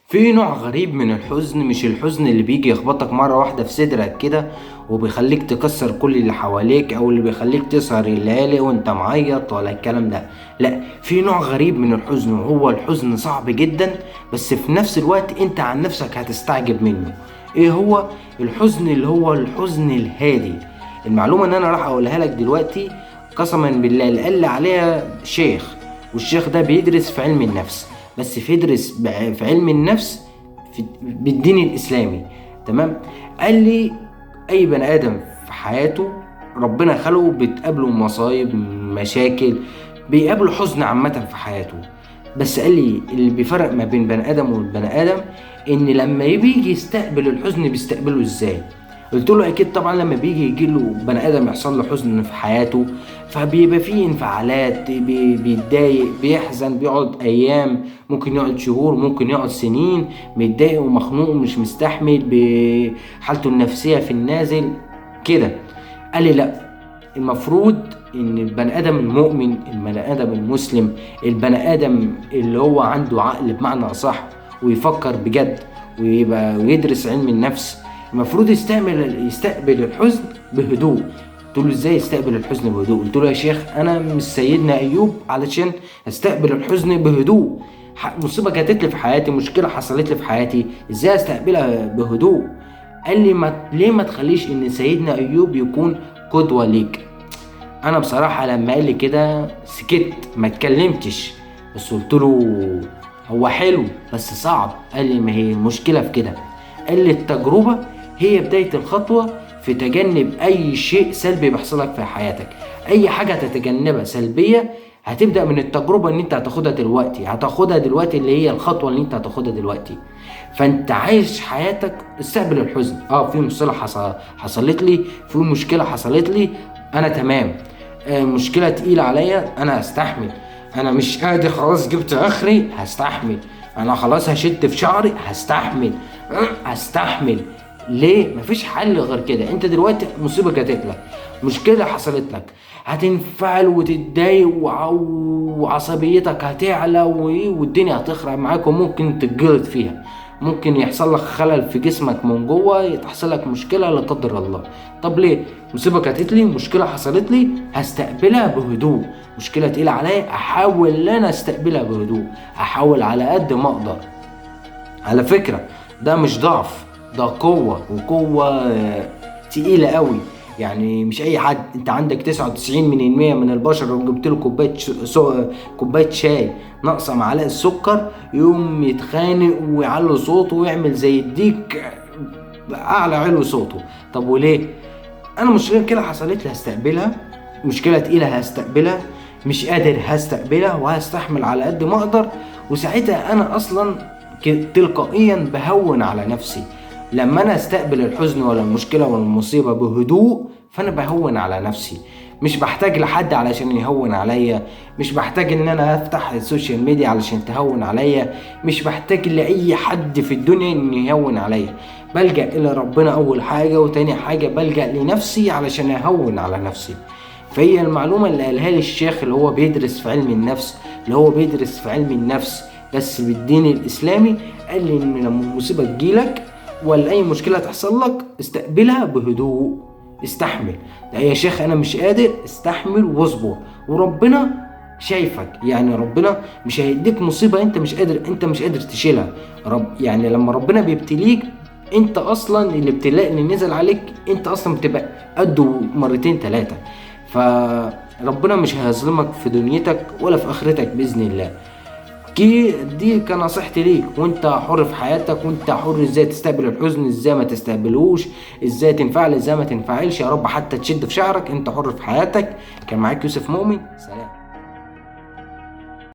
في نوع غريب من الحزن، مش الحزن اللي بيجي يخبطك مرة واحدة في صدرك كده وبيخليك تكسر كل اللي حواليك، او اللي بيخليك تسهر الليالي وانت معيط ولا الكلام ده. لا، في نوع غريب من الحزن وهو الحزن صعب جدا، بس في نفس الوقت انت عن نفسك هتستعجب منه. ايه هو الحزن؟ اللي هو الحزن الهادي. المعلومة ان انا راح اقولها لك دلوقتي قسما بالله اللي قال لي عليها شيخ، والشيخ ده بيدرس في علم النفس، بس بيدرس في علم النفس بالدين الإسلامي. تمام. قال لي أي بني آدم في حياته ربنا خلقه بتقابله مصايب، مشاكل، بيقابله حزن عامة في حياته. بس قال لي اللي بيفرق ما بين بني آدم والبني آدم إن لما بيجي يستقبل الحزن بيستقبله إزاي. قلت له اكيد طبعا لما بيجي يجيله بني ادم يحصل له حزن في حياته فبيبقى فيه انفعالات، بيتضايق، بيحزن، بيقعد ايام، ممكن يقعد شهور، ممكن يقعد سنين متضايق ومخنوق ومش مستحمل، بحالته النفسية في النازل كده. قال لي لا، المفروض ان البني ادم المؤمن، البني ادم المسلم، البني ادم اللي هو عنده عقل بمعنى اصح ويفكر بجد ويدرس علم النفس، المفروض يستقبل الحزن بهدوء. قلت له ازاي يستقبل الحزن بهدوء؟ قلت له يا شيخ انا مش سيدنا ايوب علشان استقبل الحزن بهدوء. مصيبه جاتت لي في حياتي، مشكله حصلت لي في حياتي، ازاي استقبلها بهدوء؟ قال لي ليه ما تخليش ان سيدنا ايوب يكون قدوه ليك؟ انا بصراحه لما قال لي كده سكت ما اتكلمتش، بس قلت له هو حلو بس صعب. قال لي ما هي المشكله في كده، قال لي التجربه هي بداية الخطوة في تجنب أي شيء سلبي بيحصلك في حياتك. أي حاجة تتجنبها سلبية هتبدأ من التجربة اللي أنت هتاخدها دلوقتي اللي هي الخطوة اللي أنت هتاخدها دلوقتي. فأنت عايش حياتك استقبل الحزن. في مصيبة حصلت لي، في مشكلة حصلت لي، أنا تمام. مشكلة تقيلة عليا، أنا هستحمل. أنا مش قادر خلاص جبت آخري، هستحمل. أنا خلاص هشد في شعري، هستحمل. ليه؟ مفيش حل غير كده. انت دلوقتي مصيبه جاتت لك، مشكله حصلت لك، هتنفعل وتتضايق وعصبيتك هتعلى والدنيا هتخرب معاك وممكن تتجلط فيها، ممكن يحصل لك خلل في جسمك من جوه، تحصل لك مشكله لا قدر الله. طب ليه؟ مصيبه جاتت لي، مشكله حصلت لي، هستقبلها بهدوء. مشكله تقيله عليا، احاول ان انا استقبلها بهدوء، احاول على قد ما اقدر. على فكره ده مش ضعف، ده قوة، وقوة تقيلة قوي. يعني مش اي حد، انت عندك 99% من البشر لو جبت له كوباية شاي ناقصة معلقة سكر يقوم يتخانق ويعلي صوته ويعمل زي الديك اعلى علو صوته. طب وليه؟ انا مشكلة كده حصلت لي هستقبلها، مشكلة تقيلة هستقبلها، مش قادر هستقبلها وهستحمل على قد ما اقدر. وساعتها انا اصلا تلقائيا بهون على نفسي. لما انا استقبل الحزن ولا المشكلة ولا المصيبة بهدوء فانا بهون على نفسي، مش بحتاج لحد علشان يهون عليا، مش بحتاج ان انا افتح السوشيال ميديا علشان تهون عليا، مش بحتاج لاي حد في الدنيا ان يهون عليا. بلجأ الى ربنا اول حاجة، وتاني حاجة بلجأ لنفسي علشان اهون على نفسي. فهي المعلومة اللي قالها لي الشيخ اللي هو بيدرس في علم النفس، بس بالدين الاسلامي، قال لي ان لما المصيبة تجيلك ولا اي مشكلة تحصل لك استقبلها بهدوء، استحمل. لا يا شيخ انا مش قادر، استحمل واصبر، وربنا شايفك. يعني ربنا مش هيديك مصيبة انت مش قادر تشيلها. يعني لما ربنا بيبتليك انت اصلا الابتلاء اللي نزل عليك انت اصلا بتبقى قده مرتين ثلاثة. فربنا مش هيظلمك في دنيتك ولا في اخرتك باذن الله. دي كنصيحتي ليك، وانت حر في حياتك، وانت حر ازاي تستقبل الحزن، ازاي ما تستقبلوش، ازاي تنفعل، ازاي ما تنفعلش، يا رب حتى تشد في شعرك. انت حر في حياتك. كان معاك يوسف مؤمن، سلام.